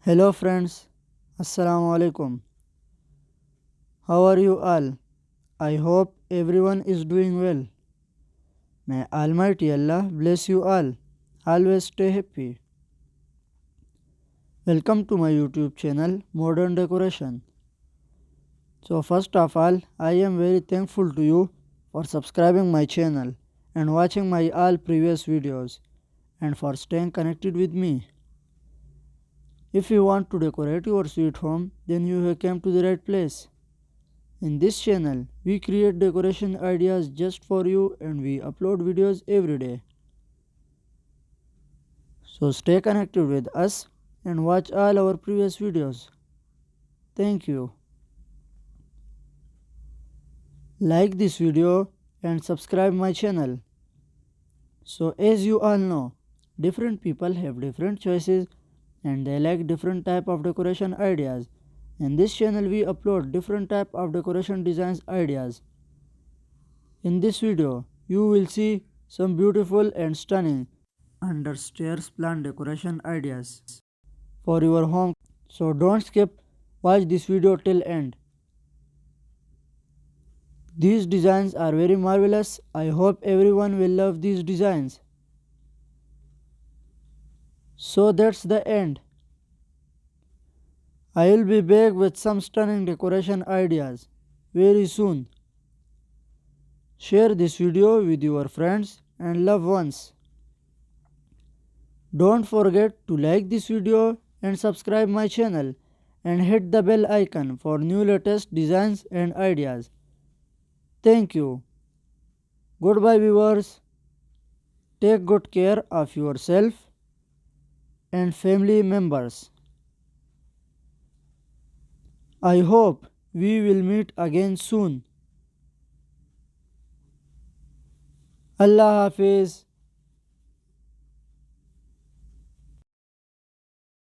Hello friends, Assalamu alaikum. How are you all? I hope everyone is doing well. May Almighty Allah bless you all. Always stay happy. Welcome to my YouTube channel Modern Decoration. So first of all, I am very thankful to you for subscribing my channel and watching my all previous videos and for staying connected with me. If you want to decorate your sweet home, then you have come to the right place. In this channel, we create decoration ideas just for you and we upload videos every day. So stay connected with us and watch all our previous videos. Thank you. Like this video and subscribe my channel. So as you all know, different people have different choices and they like different type of decoration ideas. In this channel we upload different type of decoration designs ideas. In this video, you will see some beautiful and stunning Understairs plant decoration ideas for your home. So don't skip, watch this video till end. These designs are very marvelous. I hope everyone will love these designs. So that's the end. I will be back with some stunning decoration ideas very soon. Share this video with your friends and loved ones. Don't forget to like this video and subscribe my channel and hit the bell icon for new latest designs and ideas. Thank you. Goodbye viewers. Take good care of yourself and family members. I hope we will meet again soon. Allah Hafiz.